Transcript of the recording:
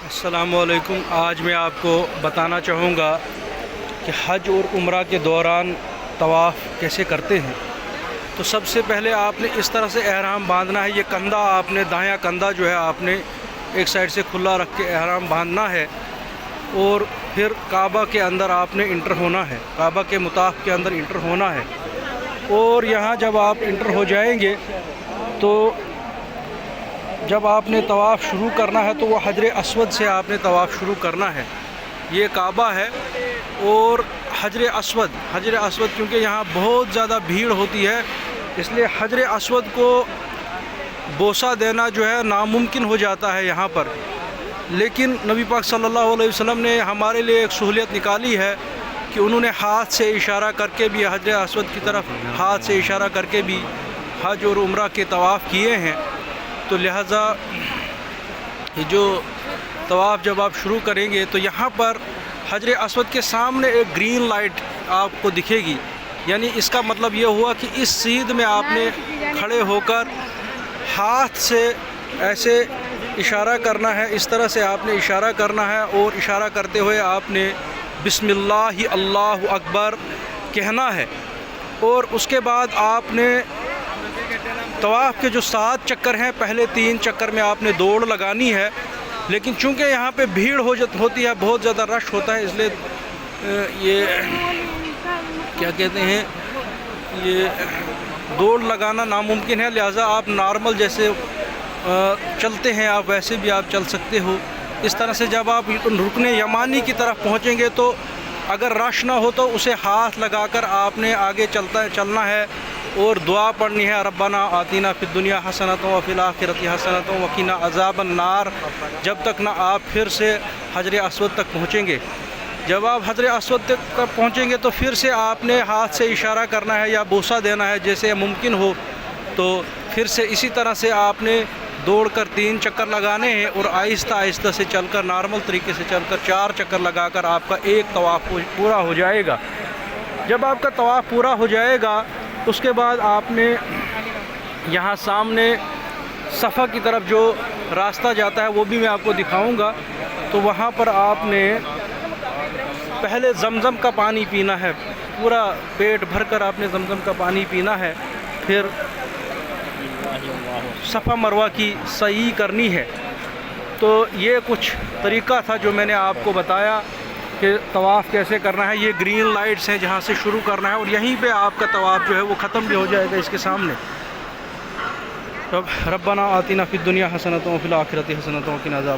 السلام علیکم۔ آج میں آپ کو بتانا چاہوں گا کہ حج اور عمرہ کے دوران طواف کیسے کرتے ہیں۔ تو سب سے پہلے آپ نے اس طرح سے احرام باندھنا ہے۔ یہ کندھا آپ نے دایاں کندھا جو ہے آپ نے ایک سائڈ سے کھلا رکھ کے احرام باندھنا ہے، اور پھر کعبہ کے اندر آپ نے انٹر ہونا ہے، کعبہ کے مطاف کے اندر انٹر ہونا ہے۔ اور یہاں جب آپ انٹر ہو جائیں گے تو جب آپ نے طواف شروع کرنا ہے تو وہ حجر اسود سے آپ نے طواف شروع کرنا ہے۔ یہ کعبہ ہے اور حجر اسود کیونکہ یہاں بہت زیادہ بھیڑ ہوتی ہے، اس لیے حجر اسود کو بوسہ دینا جو ہے ناممکن ہو جاتا ہے یہاں پر۔ لیکن نبی پاک صلی اللہ علیہ وسلم نے ہمارے لیے ایک سہولت نکالی ہے کہ انہوں نے ہاتھ سے اشارہ کر کے بھی حجر اسود کی طرف ہاتھ سے اشارہ کر کے بھی حج اور عمرہ کے طواف کیے ہیں۔ تو لہٰذا یہ جو طواف جب آپ شروع کریں گے تو یہاں پر حجر اسود کے سامنے ایک گرین لائٹ آپ کو دکھے گی، یعنی اس کا مطلب یہ ہوا کہ اس سیدھ میں آپ نے کھڑے ہو کر ہاتھ سے ایسے اشارہ کرنا ہے، اس طرح سے آپ نے اشارہ کرنا ہے، اور اشارہ کرتے ہوئے آپ نے بسم اللہ اللہ اکبر کہنا ہے۔ اور اس کے بعد آپ نے طواف کے جو 7 چکر ہیں، پہلے 3 چکر میں آپ نے دوڑ لگانی ہے، لیکن چونکہ یہاں پہ بھیڑ ہوتی ہے، بہت زیادہ رش ہوتا ہے، اس لیے یہ کیا کہتے ہیں، یہ دوڑ لگانا ناممکن ہے۔ لہٰذا آپ نارمل جیسے چلتے ہیں آپ ویسے بھی آپ چل سکتے ہو۔ اس طرح سے جب آپ رکن یمانی کی طرف پہنچیں گے تو اگر رش نہ ہو تو اسے ہاتھ لگا کر آپ نے آگے چلنا ہے اور دعا پڑھنی ہے، ربنا آتینا فی الدنیا حسنۃ وفی الآخرۃ حسنۃ وقنا عذاب النار، جب تک نہ آپ پھر سے حجر اسود تک پہنچیں گے۔ جب آپ حجر اسود تک پہنچیں گے تو پھر سے آپ نے ہاتھ سے اشارہ کرنا ہے یا بوسہ دینا ہے جیسے ممکن ہو، تو پھر سے اسی طرح سے آپ نے دوڑ کر 3 چکر لگانے ہیں، اور آہستہ آہستہ سے چل کر نارمل طریقے سے چل کر 4 چکر لگا کر آپ کا ایک طواف پورا ہو جائے گا۔ جب آپ کا طواف پورا ہو جائے گا اس کے بعد آپ نے یہاں سامنے صفا کی طرف جو راستہ جاتا ہے وہ بھی میں آپ کو دکھاؤں گا، تو وہاں پر آپ نے پہلے زمزم کا پانی پینا ہے، پورا پیٹ بھر کر آپ نے زمزم کا پانی پینا ہے، پھر صفا مروہ کی سعی کرنی ہے۔ تو یہ کچھ طریقہ تھا جو میں نے آپ کو بتایا کہ طواف کیسے کرنا ہے۔ یہ گرین لائٹس ہیں جہاں سے شروع کرنا ہے، اور یہیں پہ آپ کا طواف جو ہے وہ ختم بھی ہو جائے گا اس کے سامنے۔ ربنا آتینا فی الدنیا حسنۃ وفی الآخرۃ حسنۃ وقنا عذاب